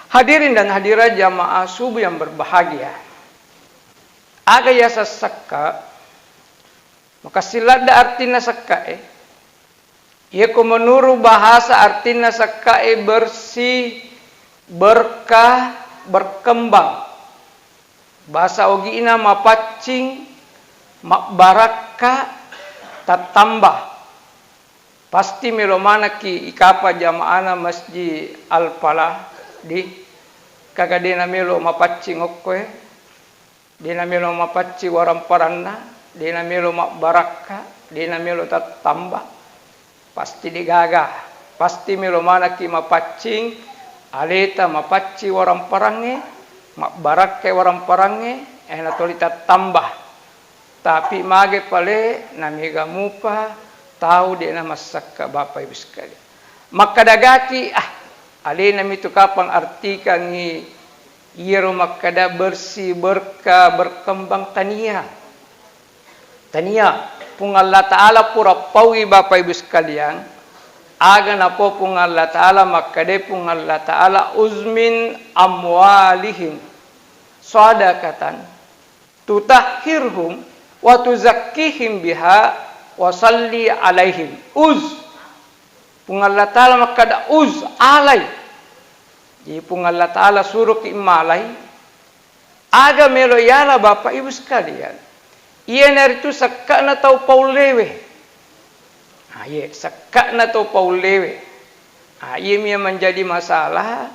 Hadirin dan hadirat jamaah subuh yang berbahagia. Aga yasa sakka, maka silada artina sakka ia menurut bahasa artina sakka bersih, berkah, berkembang. Bahasa ogi ina mapacing, baraka, tatambah. Pasti melomana ki ikapa jamaana masjid Al-Falah di kagadena melo mapacing okkoe, dena melo mapacing waramparana, dena melo baraka, dena melo tatambah. Pasti digagah, pasti melo mana ki mapacing, aleta mapacing waramparange, baraka waramparange, natolita tambah. Tapi mage pale namiga mupa tahu dia nama sakka Bapak Ibu sekalian. Maka dagati alena mitu kapang artikan ni iero makada bersih berkah berkembang tania pung Allah Ta'ala pura pawi Bapak Ibu sekalian aga napo pung Allah Ta'ala makade pung Allah Ta'ala uzmin amwalihim sadaqatan tutahhirhum wa tuzakkihim biha wasalli alaihim pung Allah Ta'ala makada alai jadi pung Allah Ta'ala suruh ki malai aga melo yala Bapak Ibu sekalian ia naritu sakka na tau paulewe sakka na tau paulewe ia mia menjadi masalah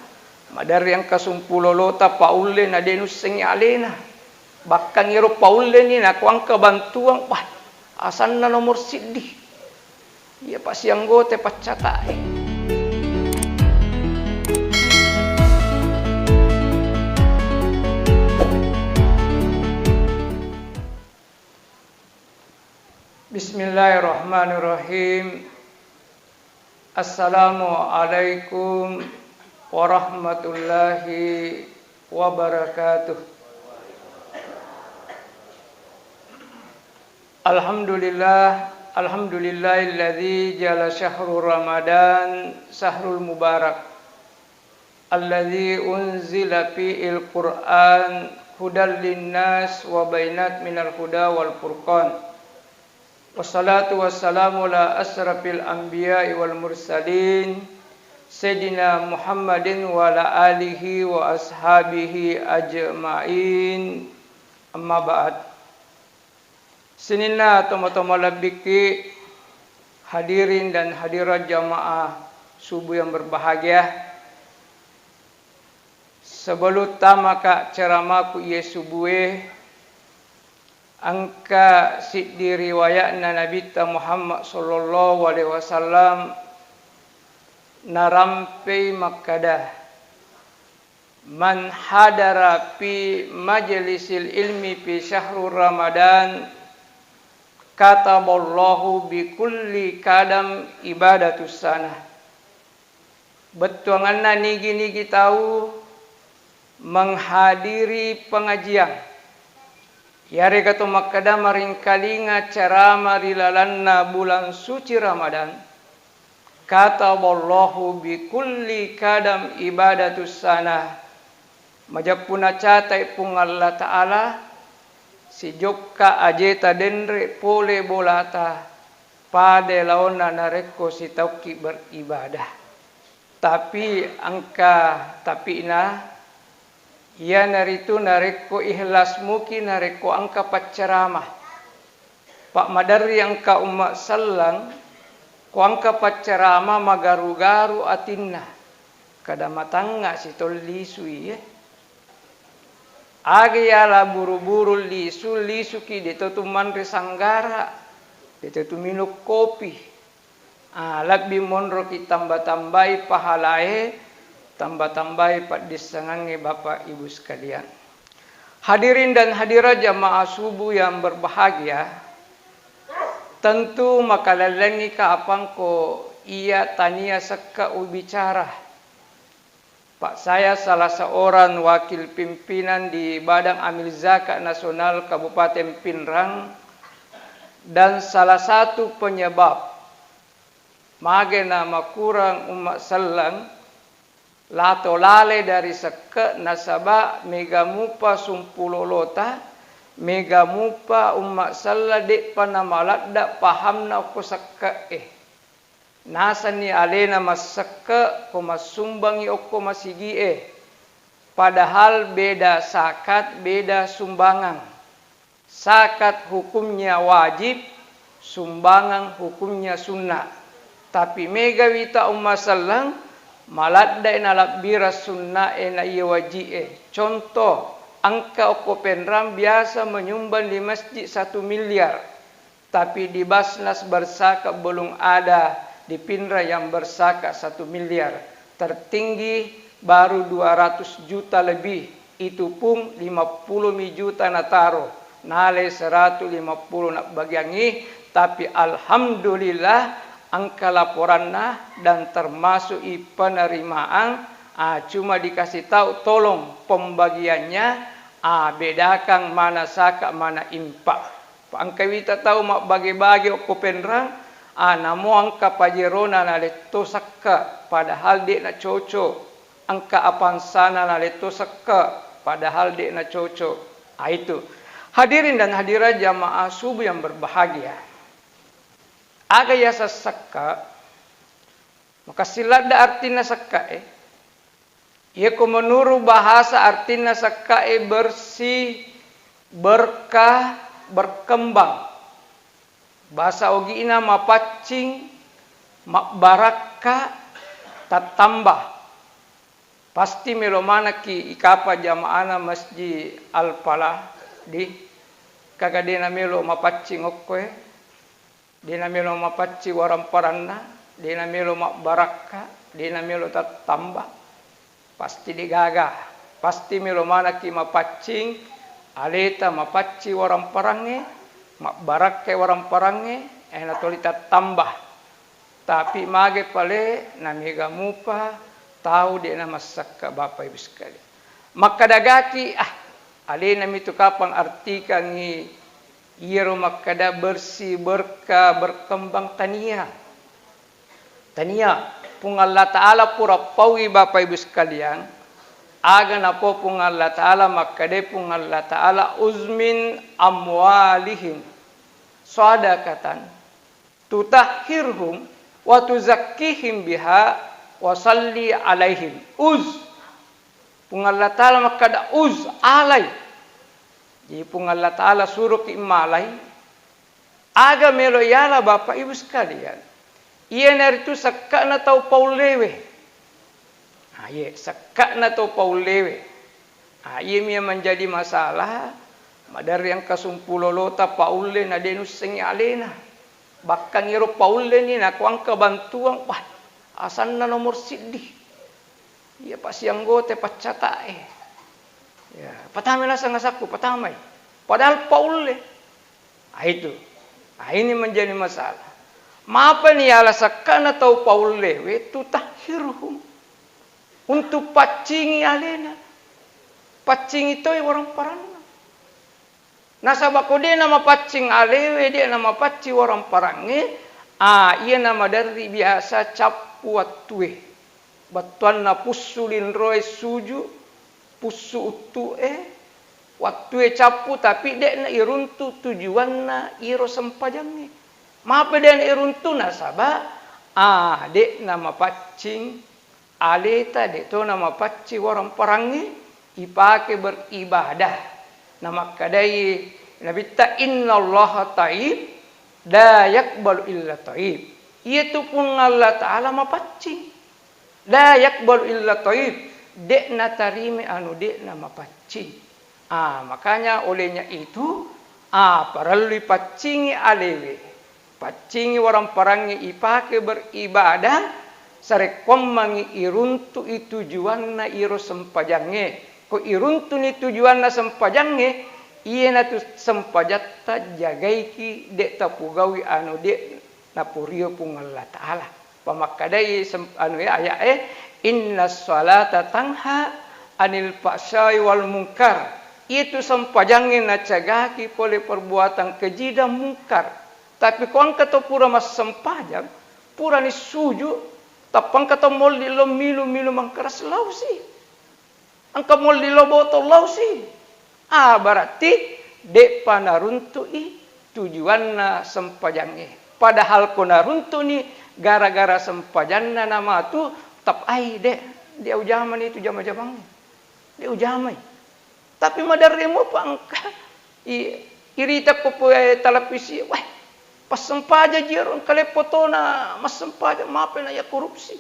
madar yang kasumpulolota paule na denus sengi alena bakang iro paule ni na kuang kebantuang asan na nomor sidih iya pas yang gote pacatai Bismillahirrahmanirrahim. Assalamualaikum warahmatullahi wabarakatuh. Alhamdulillahilladzi jala syahrul Ramadan syahrul mubarak alladzi unzila fi'il Qur'an hudal linnas wa bainat minal huda wal furqan. Wassalatu wassalamu ala asrafil anbiya'i wal mursalin Sayyidina Muhammadin wa ala alihi wa ashabihi ajma'in. Amma ba'd. Sinina tomo-tomo labiki hadirin dan hadirat jamaah subuh yang berbahagia. Sebelum tamaka ceramaku ia subuhe angka siddi riwayatna Nabi Muhammad sallallahu alaihi wasallam narampai makada man hadara fi majlisil ilmi fi syahrul Ramadan kataballahu bi kulli kadam ibadatus sanah. Betuanganna nigi-nigi tahu menghadiri pengajian yare gato makada maringkalinga carama rilalanna bulan suci Ramadan kataballahu bi kulli kadam ibadatus sanah majapuna catai pung Allah Ta'ala si jokka ajeta denre pole bolata pade laona nareko si tauki beribadah tapi ina ia naritu nareko ikhlas muki nareko angka pacaramah pak madari angka umat sallang ko angka pacaramah magaru-garu atinna kada matanga si tolli sui age yala buru-buru lisu ki deto tuman resanggara deto minum kopi labbi monro ki tambah-tambahi pahalae tambah-tambahi pak disengangi Bapak Ibu sekalian. Hadirin dan hadirat jamaah subuh yang berbahagia. Tentu makalalangi kaapang ko ia tania sekka ubicara. Pak saya salah seorang wakil pimpinan di Badan Amil Zakat Nasional Kabupaten Pinrang dan salah satu penyebab mage nama kurang umat selang lato lale dari seke nasaba mega mupa sumpulolota mega mupa umma salla de panamaladda pahamna ko seke nasani alena maseke ko masumbangi ko masigi padahal beda zakat beda sumbangan. Zakat hukumnya wajib, sumbangan hukumnya sunnah. Tapi mega wita umma sallang maladda ena bira sunnah ena iya wajib. Contoh, angka oko penram biasa menyumbang di masjid 1 miliar. Tapi di Basnas berzakat belum ada di Pindra yang berzakat 1 miliar. Tertinggi baru 200 juta lebih. Itu pun 50 juta nataro. Nale 150 nak bagiangi, tapi alhamdulillah angka laporannya dan termasuk penerimaan cuma dikasih tahu tolong pembagiannya bedakan mana zakat mana infak. Angka kita tahu mak bagi-bagi ko penrang namo angka pajerona nale to sakka padahal dia nak cocok. Angka apansana nale to sakka padahal dia nak cocok. Itu. Hadirin dan hadirat jamaah subuh yang berbahagia. Aga yasa sakka, maka silada artinya sakka ia ko menurut bahasa artinya sakka bersih, berkah, berkembang. Bahasa ogi ina mapacing, baraka, tatambah. Pasti melomana ki ikapa jamaana masjid Al-Falah di kagadena melo mapacing okkoe dena melo mapacci waramparanna dena melo mak baraka dena melo tambah pasti digagah pasti melo mana ki mapacing aleta mapacci waramparange mak barake waramparange ena tolita tambah tapi mage pale namiga mupa tahu dena masakka Bapak Ibu sekali maka dagati alena mitu kapang artikan ni iero makada bersih berkah berkembang tania pung Allah Ta'ala pura pawi Bapak Ibu sekalian aga napo pung Allah Ta'ala makade pung Allah Ta'ala uzmin amwalihim sadaqatan tutahhirhum wa tuzakkihim biha wa salli alaihim pung Allah Ta'ala makada alay. Jadi pung Allah Ta'ala suruh ki malay. Aga melo yala Bapak Ibu sekalian. Iya naritu sakka na tau paulewe. Iya sakka na tau paulewe. Iya mia menjadi masalah. Madar yang kasumpulolota paule na denus sengi alena. Bahkan iro paule ni nakuang kebantuan. Wah asan na nomor sidih. Ya pas yang gote pacatae. Ya, patamai lah sangasaku, patamai. Padahal paule. Itu. Ini menjadi masalah. Mapa ni ala sakana tau paule we tutahhirhum. Untuk pacingi alena. Pacing itu orang parana. Nasabako dia nama pacing alewe dia nama paci orang parange. Ia nama dari biasa capu watue. Batuan na pusulin roe suju pusu utu waktu capu tapi dek na iruntu tujuan na iro sempajangi maapa dek na iruntu nasaba dek nama pacing aleta dek to nama paci warang parangi ipake beribadah nama kadai nabi ta innallaha taib la yaqbalu illa taib itu pun Allah Ta'ala mapacing la yakbalu illa taib dek na tarime anu dek na mapacing makanya olehnya itu perlu pacingi alewe pacingi orang parangi ipake beribadah sarekom mangi iruntu itu tujuan na iro sempajange ko iruntu ni tujuan na sempajange iya na tu sempajatta jagaiki dek tapugawi anu dek na purio pung Allah Ta'ala pamakadai inna salata tanha anil fahsya'i wal munkar itu sempajangin na cagaki oleh perbuatan keji dan munkar tapi kau angkat pura mas sempajang pura ni suju Tapang kata mol di lo milu mang keras lausi. Angka mol di lo botol lausi. Berarti dek panaruntui tujuanna sempajange. Padahal konaruntu ni gara-gara sempajanna nama tu tap ai dek dia ujaman itu jama-jamang. Dia ujamai. Tapi madaremu pangka irita ko po televisi. Wah, pas sempaja jiron kale potona mas sempaja mape na ya korupsi.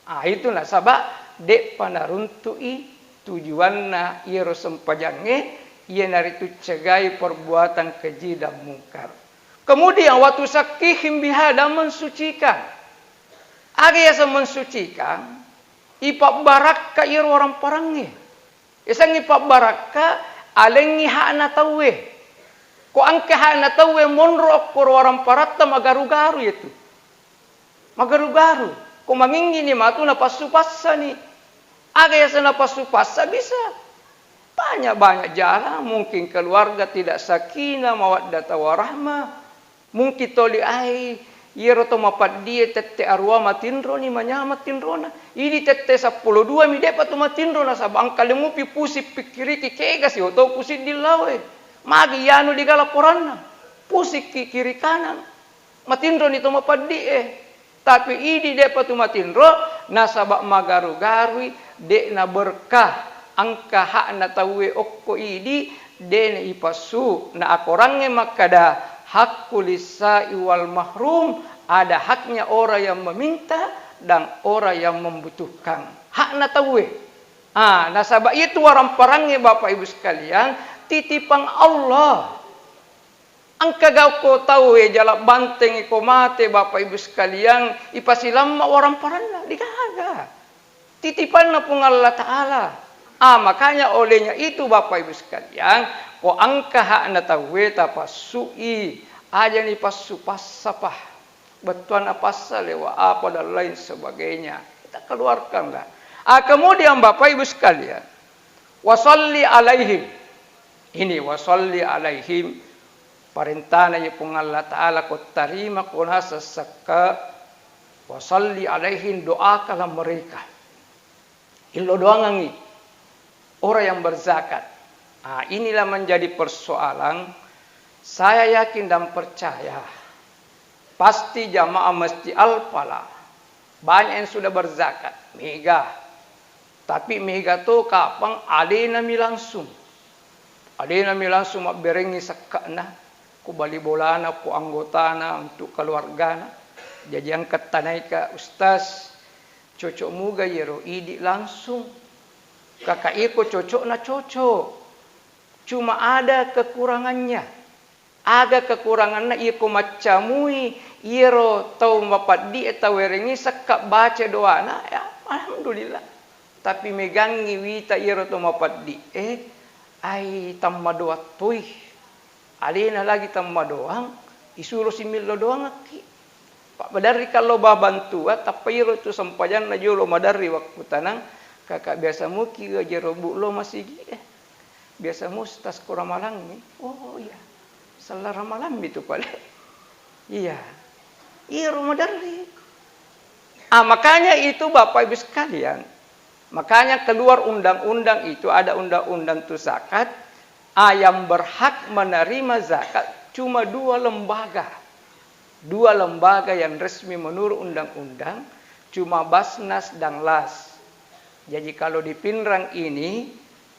Itulah sabab dek panaruntui tujuanna iro sempajange ia naritu cegai perbuatan keji dan mungkar. Kemudian waktu sakihim bihada mensucikan. Aga yasa mensucikan ipak baraka iro orang parange. Isang ipak baraka alengi hana tawe. Ko angke hana tawe monro ko orang paratta magaru-garu itu. Magaru-garu. Ko mangingi ni matu na pasu-passa ni. Aga yasa na pasu-passa bisa. Banyak jalan, mungkin keluarga tidak sakinah, mawaddah warahmah. Mungkin toli ai, yero to mapat dia tete arwa matinro ni manyama tinrona. Ini tete 12 mi depa to matinrona sabang kalemu pi pusi pikiri ki kega si oto pusi dilawe. Magi yanu di galaporanna. Pusi ki kiri kanan. Matinro ni to mapat die. Tapi ini depa to matinro nasabak magaru-garui de na berkah. Angka hak na tawe okko idi dene ipasu na akorange makada hakku lisai wal mahrum, ada haknya orang yang meminta dan orang yang membutuhkan. Hak na tawe. Nasabak itu orang parange Bapak Ibu sekalian titipan Allah. Angka gau ko tahu jalak banteng ko mate Bapak Ibu sekalian ipasilam orang parana digaga. Titipan na pun Allah Ta'ala. Makanya olehnya itu Bapak Ibu sekalian, ko angka hak na tawe tapasui aja nih pasu pasapah betuan apa lewa apa dan lain sebagainya. Kita keluarkanlah. Kemudian Bapak Ibu sekalian, wasalli alaihim. Ini wasalli alaihim perintahnya pun Allah Ta'ala ko tarima ko nasa saka wasalli alaihim doakanlah mereka. Ilo doangangi orang yang berzakat. Inilah menjadi persoalan. Saya yakin dan percaya pasti jamaah Masjid Al-Falah banyak yang sudah berzakat. Mega. Tapi mega tu kapang ada nami langsung. Ada nami langsung berengi sakana ku bali bolana ku anggotana untuk keluargana. Jadi angkat tanai ke ustaz cocok muga yero idi langsung. Kakak iko cocok na cocok. Cuma ada kekurangannya. Ada kekurangannya iko macamui iro tau mapat di atau werengi sekak baca doa na ya alhamdulillah. Tapi megangi wita iro tau mapat di ai tamma doa tuih. Alena lagi tamma doang isuruh simil doang aki. Pak badari kalau bah bantu tapi iro tu sampajan na jolo madari waktu tanang. Kakak biasa muki aja robuk lo masih biasa mustas ko ramalan ni. Oh iya. Salah ramalan itu pale. Iya. Iya Ramadari. Makanya itu Bapak Ibu sekalian. Makanya keluar undang-undang itu ada undang-undang tu zakat. Yang berhak menerima zakat cuma 2 lembaga. 2 lembaga yang resmi menurut undang-undang cuma Basnas dan LAS. Jadi kalau di Pinrang ini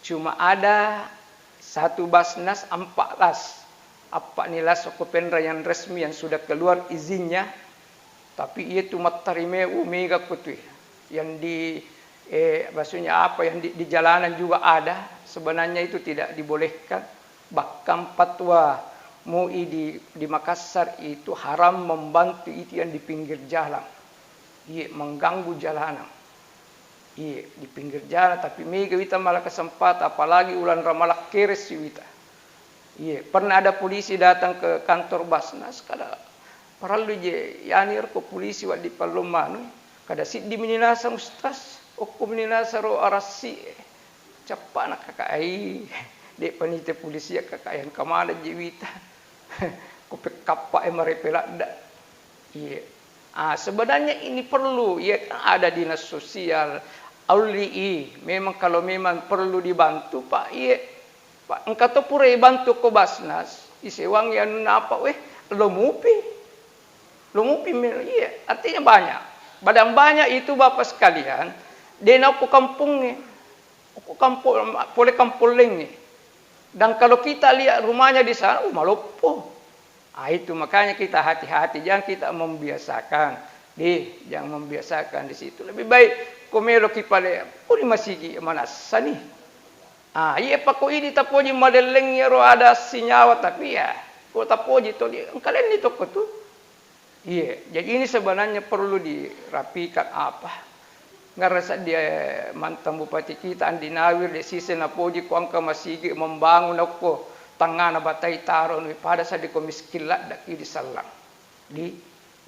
cuma ada 1 Basnas 4 LAS. Apa nih LAS Pinrang yang resmi yang sudah keluar izinnya. Tapi itu matarime umega putih. Yang di maksudnya apa yang di jalanan juga ada. Sebenarnya itu tidak dibolehkan. Bahkan fatwa MUI di Makassar itu haram membantu itu yang di pinggir jalan. Iya, mengganggu jalanan. Iya, di pinggir jalan tapi mega wita malah kesempatan apalagi ulan ramalak keres wita. Iya, pernah ada polisi datang ke kantor Basnas kada paralu je yanir ko polisi wa di Palomano kada siddi mininasa ustaz okko mininasa ro arasi capana kakak ai de panite polisi kakak yang kamana je wita ko pekappa marepelada. Iya. Sebenarnya ini perlu, ya kan ada dinas sosial, auli, memang kalau memang perlu dibantu Pak, iya Pak, engkau tu pura bantu ko Basnas, isewang yang apa, lo mupi, iya, artinya banyak, badan banyak itu Bapak sekalian, dia nak ke kampungnya, boleh kampung nih, dan kalau kita lihat rumahnya di sana, malopo. Itu makanya kita hati-hati, jangan kita membiasakan. Jangan membiasakan di situ. Lebih baik komelo kipale, kuni masigi mana sani. Iya pak ko ini tapoji madeleng ya ro ada sinyawa tapi ya, ko tapoji to dia. Kalian itu ko tuh. Iya, jadi ini sebenarnya perlu dirapikan apa. Ngarasa dia mantan bupati kita Andi Nawir di sisi napoji ko angka masigi membangun ako. Tangana batai taro pada saat dikomiskilat daki di salang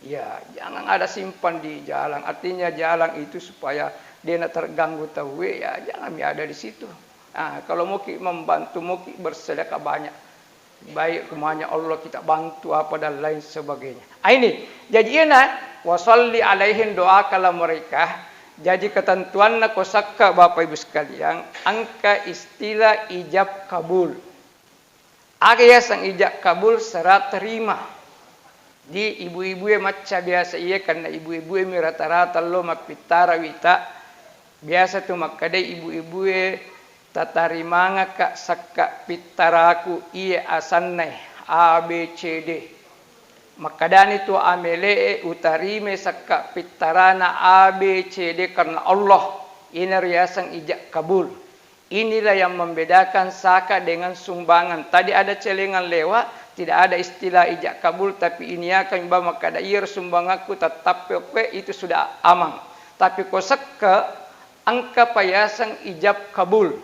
jangan ada simpan di jalan, artinya jalan itu supaya dia nak terganggu tahu ya jangan ada di situ. Kalau mau membantu mau bersedekah banyak baik kemanya Allah kita bantu apa dan lain sebagainya. Ini jadi wasalli alaihin doa kalau mereka jadi ketentuan nak kosakka Bapak Ibu sekalian angka istilah ijab kabul. Ada yang ijab kabul serah terima di ibu-ibu yang macam biasa karena ibu-ibu yang rata-rata lo mapitara wita biasa tu makade ibu-ibu tatarimanga kak sakka pitaraku asanai A B C D makadani tu amele utarime sakka pitarana A B C D karena Allah ini riasan ijab kabul. Inilah yang membedakan zakat dengan sumbangan. Tadi ada celengan lewat, tidak ada istilah ijab kabul, tapi ini akan bawa makadair sumbanganku tetap itu sudah aman. Tapi kosek angka payasan ijab kabul.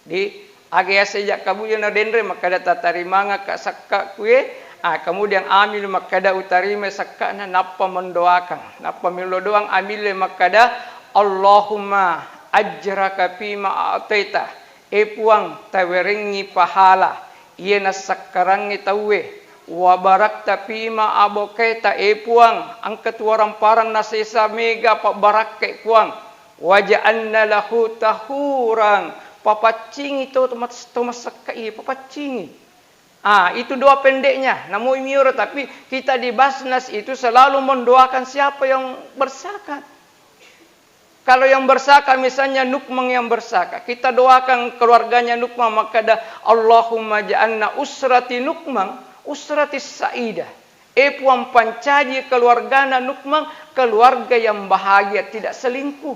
Di agak ijab kabul yang nadendre makada tatarimanga ka sakka kue. Kemudian amil makada utarime sakka na napa mendoakan. Napa milo doang amil makada Allahumma ajraka fima ataita puang tawerengi pahala iya nasakarangi tawe wa barakta fima abokaita puang angkat warang parang nasesa mega pa barakke puang waja'anna lahu tahurang papacing itu tomasakkai papacing. Itu doa pendeknya namun miur tapi kita di Basnas itu selalu mendoakan siapa yang berzakat. Kalau yang berzakat misalnya Nukmang yang berzakat, kita doakan keluarganya Nukmang maka ada Allahumma ja'alna usrati Nukmang, usrati sa'idah. Puan pancaji keluargana Nukmang, keluarga yang bahagia tidak selingkuh.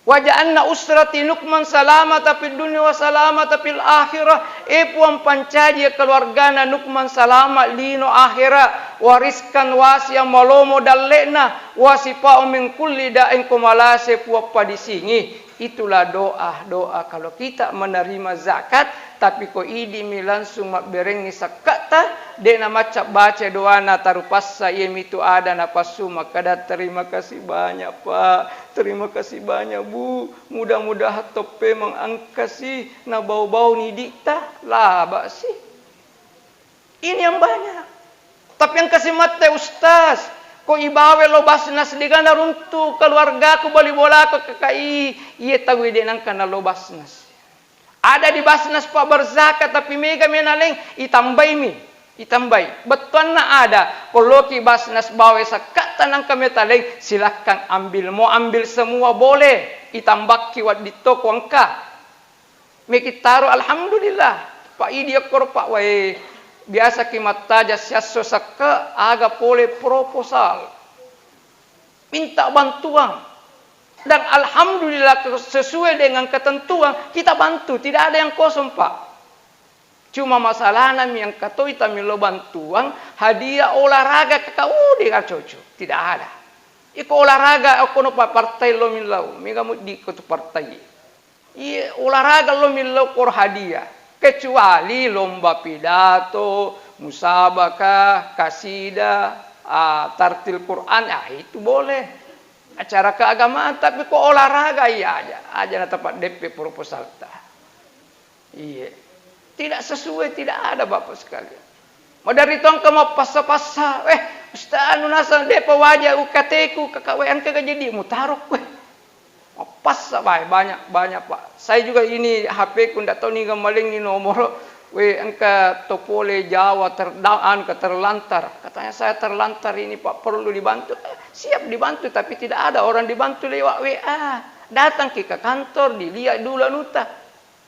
Waja'alna usrati Nukmang salamata fid dunya wa salamata fil akhirah. Puan pancaji keluargana Nukmang salamat lino akhirat. Wariskan wasiya malomo dalena wasipa min kulli da'in kumalase puapa disingi. Itulah doa kalau kita menerima zakat tapi ko idi mi langsung berengi sakata dena maca baca doa na tarupassa yemitu ada na pasu makada terima kasih banyak Pak, terima kasih banyak Bu, mudah-mudahan tope mengangkasi na bau-bau ni dikta lah basi. Ini yang banyak. Tapi yang kasih mata Ustaz, ko ibawe lo Basnas digana runtu keluarga ko bali bola ko kakai iye tawi denang kana lo Basnas. Ada di Basnas Pak berzakat tapi mega menaleng itambai. Betul na ada. Kalau ki Basnas bawa zakat tanang kami taleng silakan ambil. Mau ambil semua boleh. Itambak kiwat di toko angka. Meki taruh alhamdulillah. Pak idi akor Pak wae. Biasa kimata jasyaso sakka aga boleh proposal. Minta bantuan. Dan alhamdulillah sesuai dengan ketentuan kita bantu. Tidak ada yang kosong Pak. Cuma masalah nami yang katoi tamilo bantuan hadiah olahraga kakau dengan cocok. Tidak ada. Iko olahraga aku no partai lo milau. Mega mu di kutu partai. Iya olahraga lo milau kor hadiah. Kecuali lomba pidato, musabakah, kasidah, tartil Quran, itu boleh. Acara keagamaan, tapi kok olahraga iya aja na tempat DP proposal ta. Iya. Tidak sesuai, tidak ada Bapak sekalian. Mau dari tong ke mau pasa-pasa, Ustaz anu nasa depa wajah UKT ku kakawean ke jadi mutaruk weh. Pas banyak Pak. Saya juga ini HP ku ndak tahu ni gemaling ni nomor angka topole Jawa terlantar. Katanya saya terlantar ini Pak, perlu dibantu. Siap dibantu tapi tidak ada orang dibantu lewat WA. Datang ke kantor dilihat dulu nuta.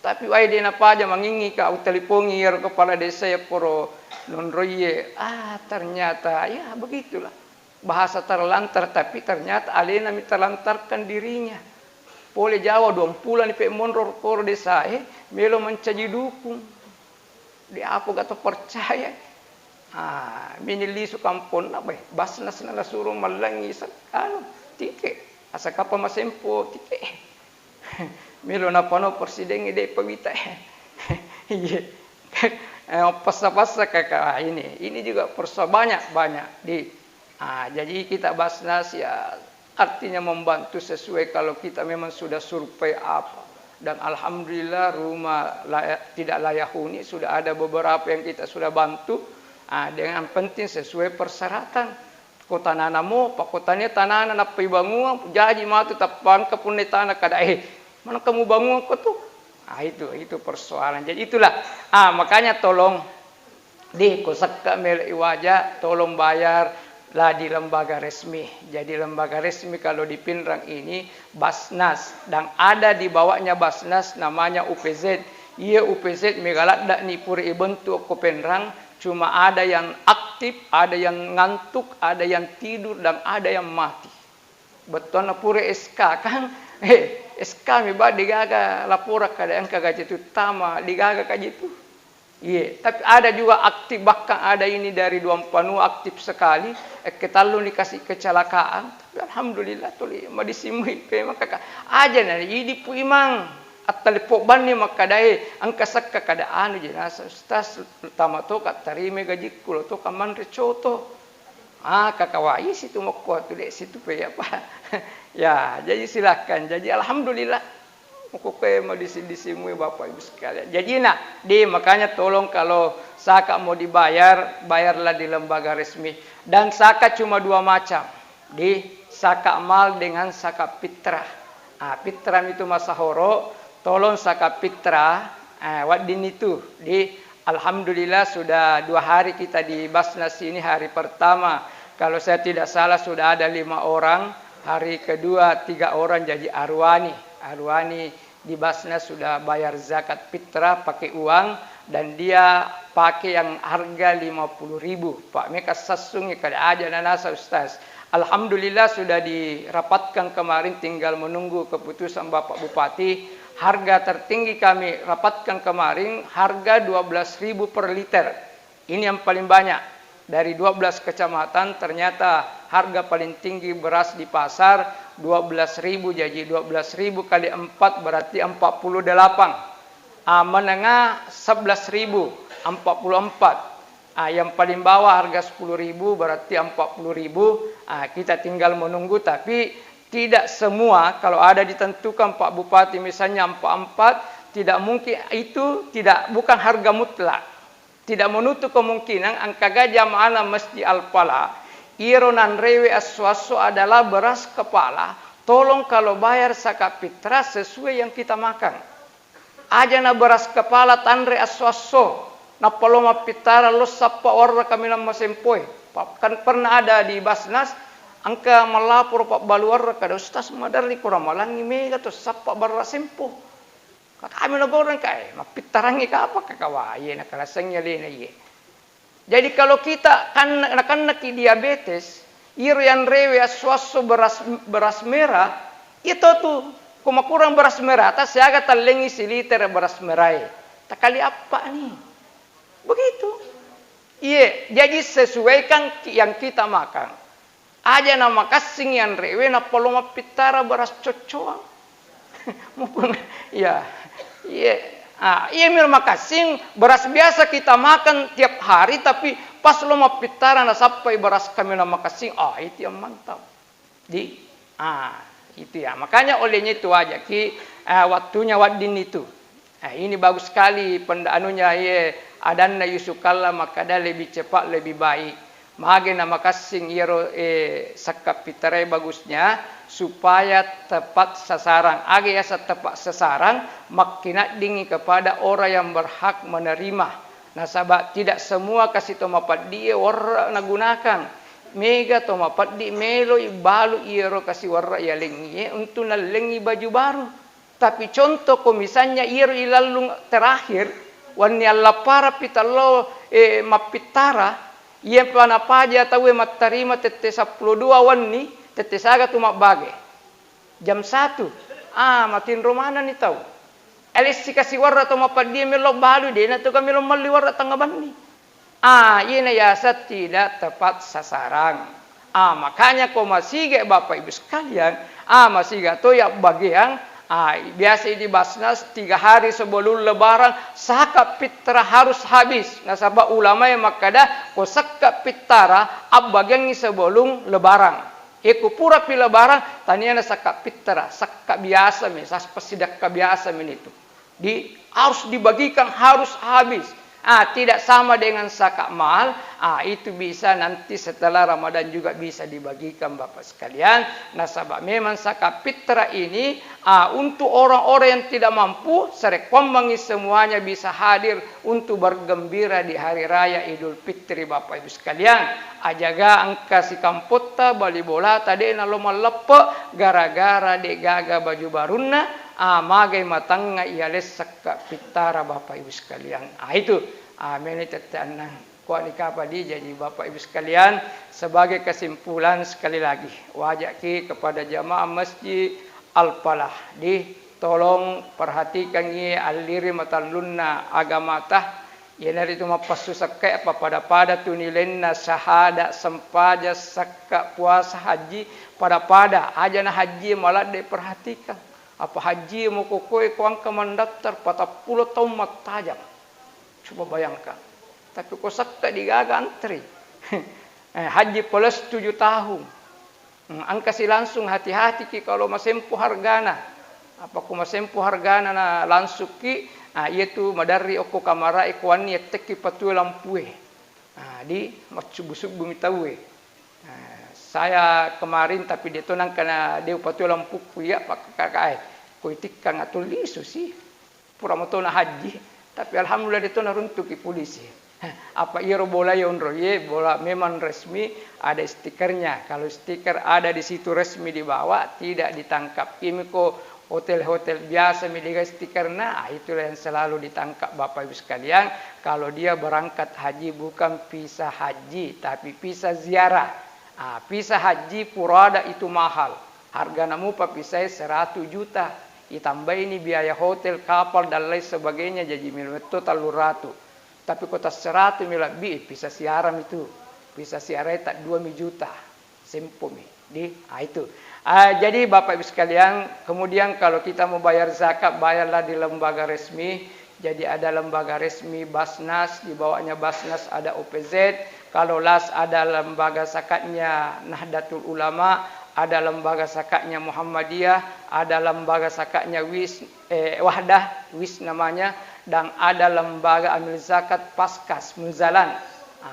Tapi wai dia apa aja mangingi ka telefoni kepala desa ya poro nonroye. Ternyata ya begitulah. Bahasa terlantar tapi ternyata alena terlantarkan dirinya. Pole Jawa 20 ni pe monror kor desa melo mencaji dukung. Dia apa kata percaya. Minili su kampon na basnas na suruh malangi tike. Asa kapa masempo tike. Melo na pano presiden ide pawita. Iya. Pasa-pasa kakak ini juga persoal banyak di. Jadi kita basnas ya artinya membantu sesuai kalau kita memang sudah survei apa. Dan alhamdulillah rumah tidak layak huni sudah ada beberapa yang kita sudah bantu. Dengan penting sesuai persyaratan. Kota nanamo, pak kotanya tanah na bangun, jadi matu tapan kepune tanah kada mana kamu bangun kok tuh? Itu persoalan. Jadi itulah. Makanya tolong kosak mel wajah, tolong bayar lah di lembaga resmi. Jadi lembaga resmi kalau di Pinrang ini Basnas dan ada di bawahnya Basnas namanya UPZ. Iya UPZ megalat dak ni puri bentuk ko Pinrang, cuma ada yang aktif, ada yang ngantuk, ada yang tidur dan ada yang mati. Betul na puri SK kan? SK mi ba digaga lapora kada yang kagaji itu tama digaga kaji itu. Iya, tapi ada juga aktif, bahkan ada ini dari Duampanu aktif sekali. Kita lu dikasih kecelakaan, tapi alhamdulillah tuli madisimui pe maka aja na idi pu imang atal poban ni makadai angka sakka kada anu jenazah ustaz tama to kat tarime gaji kulo to kaman recoto. Kakawai situ mokko tu dek situ pe apa. Ya, jadi silakan. Jadi alhamdulillah Mukupe mau disimui Bapak Ibu sekalian. Jadi makanya tolong kalau zakat mau dibayar, bayarlah di lembaga resmi. Dan zakat cuma 2 macam. Di zakat mal dengan zakat fitrah. Fitrah itu masahoro, tolong zakat fitrah. Wadin itu alhamdulillah sudah 2 hari kita di Basnas ini, hari pertama. Kalau saya tidak salah sudah ada 5 orang. Hari kedua 3 orang jadi Arwani di Basnas sudah bayar zakat fitrah pakai uang dan dia pakai yang harga 50.000. Pak mereka sasungi kada aja nanasa ustaz. Alhamdulillah sudah dirapatkan kemarin, tinggal menunggu keputusan Bapak Bupati. Harga tertinggi kami rapatkan kemarin harga 12.000 per liter. Ini yang paling banyak. Dari 12 kecamatan ternyata harga paling tinggi beras di pasar 12.000, jadi 12.000 kali 4 berarti 48. Menengah 11.000, 44. Yang paling bawah harga 10.000 berarti 40.000. Kita tinggal menunggu, tapi tidak semua kalau ada ditentukan Pak Bupati misalnya 44, tidak mungkin itu bukan harga mutlak. Tidak menutup kemungkinan angka gajah mana Masjid Al-Falah ironan rewe aswaso adalah beras kepala. Tolong kalau bayar zakat fitrah sesuai yang kita makan. Aja na beras kepala tanre aswaso na paloma pitara lo sapa orra kami nama sempoi. Kan pernah ada di Basnas angka melapor Pak Baluar kada ustaz madar ni kurang malangi mega to sapa beras sempo. Kami nagoreng kay mapitarangi ka apa kakawai na kalasangnya lena ye. Jadi kalau kita kan diabetes, irian rewe aswaso beras merah, itu tuh kurang beras merah, tas siaga talengi siliter beras merah. Tak kali apa nih? Begitu. Iya, jadi sesuaikan yang kita makan. Aja nama kasing yang rewe na paloma pitara beras cocoang. Mumpung ya. Iya, iya mirma kasing beras biasa kita makan tiap hari, tapi pas lo mau pitara na sampai beras kami nama kasing, itu yang mantap. Itu ya. Makanya olehnya itu aja waktunya wadin itu. Ini bagus sekali pendanunya adanna yusukalla maka dah lebih cepat lebih baik. Mage na makasing iro sakap pitaray bagusnya supaya tepat sasaran. Age asa tepat sasaran makinadingi kepada orang yang berhak menerima. Nasabak tidak semua kasih tomapat dia warra nagunakan. Mega tomapat di melo balu iro kasih warra ya lengi untuk nalengi baju baru. Tapi contoh misalnya iro ilalung terakhir wani alla para pitalo mapitara ia pana paja tahu matarima tete 12 wani tete saga tu bage jam 1 matin romana ni tahu elis si kasih warra to mapadia melo balu de na to kami lo mali warra tangga bani ina ya tidak tepat sasaran makanya kau masih Bapak Ibu sekalian masih to ya bagian biasa di Basnas 3 hari sebelum lebaran saka pitra harus habis. Nasabah ulama yang makada ko saka pitara abbagang sebelum lebaran. Iku pura pi lebaran taniana saka pitra, saka biasa sas pasidak biasa itu. Harus dibagikan harus habis. Tidak sama dengan zakat mal. Itu bisa nanti setelah Ramadan juga bisa dibagikan Bapak sekalian. Nasabah memang zakat fitrah ini untuk orang-orang yang tidak mampu serekombangi semuanya bisa hadir untuk bergembira di hari raya Idul Fitri Bapak Ibu sekalian. Ajaga angka si kampota bali bola tadi na loma lepe gara-gara de gaga baju baruna. Magai matanga iales zakat fitrah Bapak Ibu sekalian. Itu menitetanang kuali kapadi jadi Bapak Ibu sekalian sebagai kesimpulan sekali lagi wajak kepada jamaah Masjid Al-Falah tolong perhatikan aliri matalunna agama tah yenari itu mapasusak kayak apa pada tunilenna syahada sempaja sakka puasa haji pada aja na haji malah diperhatikan apa haji mau kokoi kuang kemandaftar 40 tahun matajam. Coba bayangkan. Tapi kok sakta digaga antri. Haji plus 7 tahun. Angka si langsung hati-hati ki kalau masempu hargana. Apa ku masempu hargana na langsung ki. Itu madari oko kamara ikuan ni teki patu lampue. Di macubu-subu mitawe. Saya kemarin tapi dia tonang kana dia patu lampu ya pak kakai. Ko itikang atul lisu sih. Pura motona haji. Tapi alhamdulillah itu naruntuk ke polisi. Apa iro bola yonro bola memang resmi ada stikernya. Kalau stiker ada di situ resmi dibawa tidak ditangkap. Ini kok hotel-hotel biasa miliga stiker itulah yang selalu ditangkap Bapak Ibu sekalian. Kalau dia berangkat haji bukan visa haji tapi visa ziarah. Visa haji purada itu mahal. Harga namu visa 100 juta. Ditambah ini biaya hotel, kapal dan lain sebagainya jadi total 100. Tapi kota 100 lebih bisa siaran itu. Bisa siaran tak 2 juta. Sempomi. Itu. Jadi Bapak Ibu sekalian, kemudian kalau kita mau bayar zakat, bayarlah di lembaga resmi. Jadi ada lembaga resmi Basnas, di bawahnya Basnas ada OPZ. Kalau LAS ada lembaga zakatnya Nahdlatul Ulama. Ada lembaga zakatnya Muhammadiyah, ada lembaga zakatnya Wahdah, WIS namanya, dan ada lembaga amil zakat Paskas, Munzalan.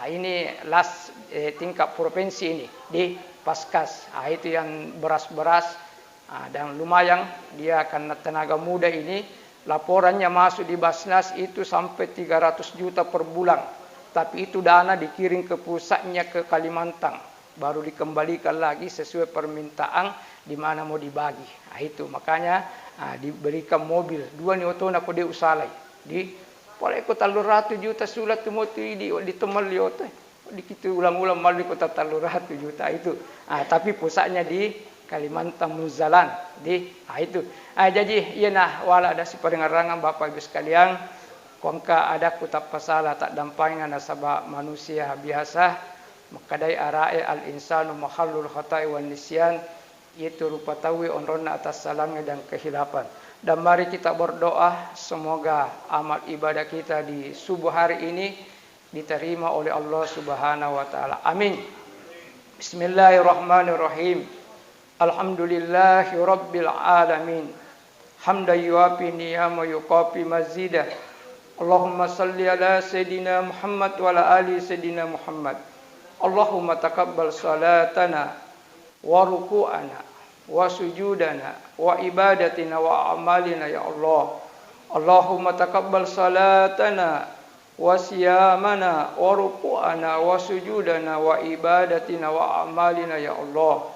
Ini las tingkat provinsi ini di Paskas. Itu yang beras-beras dan lumayan dia karena tenaga muda ini laporannya masuk di Basnas itu sampai 300 juta per bulan. Tapi itu dana dikirim ke pusatnya ke Kalimantan. Baru dikembalikan lagi sesuai permintaan di mana mau dibagi. Itu makanya diberikan mobil. 2 ni otona ko de usalay. Di pala ko 300 juta sulat mo di temal yoto. Di kitu ulang-ulang mal ko 300 juta itu. Tapi pusatnya di Kalimantan Munzalan. Itu. Jadi ieu wala ada si parengarangan Bapak Ibu sekalian. Kongka ada kutab pasalah tak dampangan nasabah manusia biasa. Makadai arae al-insanu mahallul khata'i wan nisyan yaitu rupa tawi onrona atas salahnya dan kehilapan. Dan mari kita berdoa semoga amal ibadah kita di subuh hari ini diterima oleh Allah Subhanahu wa taala. Amin. Bismillahirrahmanirrahim. Alhamdulillahi rabbil alamin. Hamdan yuafi niyama yuqafi mazidah. Allahumma salli ala sayidina Muhammad wa ala ali sayidina Muhammad. Allahumma taqabbal salatana wa ruku'ana wa sujudana wa ibadatina wa amalina ya Allah. Allahumma taqabbal salatana wa siyamana wa ruku'ana wa sujudana wa ibadatina wa amalina ya Allah.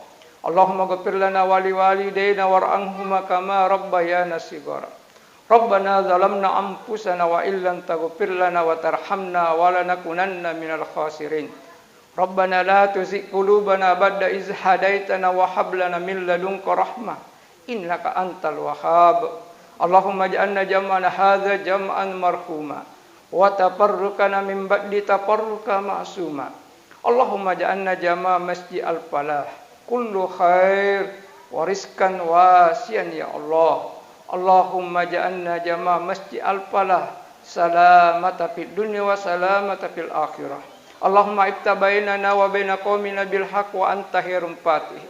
Allahumma ghfir lana wa liwalidayna warhamhuma kama rabbayana shighara. Rabbana zalamna anfusana wa illam taghfir lana wa tarhamna wa lanakunanna minal khasirin. Rabbana la tuzigh qulubana ba'da idh hadaitana wa hab lana min ladunka rahmah innaka antal wahhab. Allahumma ij'alna jam'ana hadza jam'an marhuma wa tafarruqana min ba'di tafarruqa ma'suma. Allahumma ij'alna jama' masjid al-falah kullu khair wa rizqan wasi'an ya Allah. Allahumma ij'alna jama' masjid al-falah salamata fid dunya wa salamata fil akhirah. Allahumma ifta bainana wa baina qaumina bil haqq wa anta khairum fatih.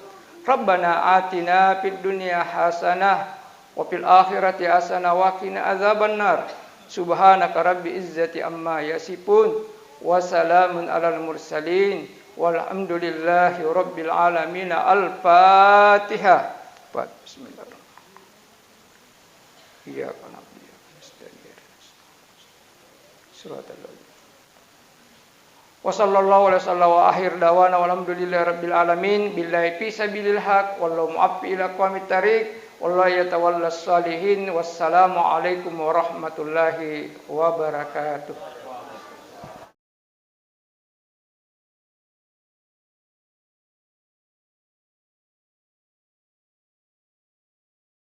Rabbana atina fid dunya hasanah wa fil akhirati hasanah wa qina adzaban nar. Subhanaka rabbi izzati amma yasifun wa salamun alal mursalin walhamdulillahi rabbil alamin. Al-Fatihah. Bismillahirrahmanirrahim. Iyyaka na'budu wa iyyaka nasta'in. Shiratal ladzina wa sallallahu alaihi wasallam wa akhir dawana walhamdulillahi rabbil alamin. Billahi fi sabilil haq wallahu mu'affi ila qawmit tariq wallahu yatawallas salihin. Wassalamu alaikum warahmatullahi wabarakatuh.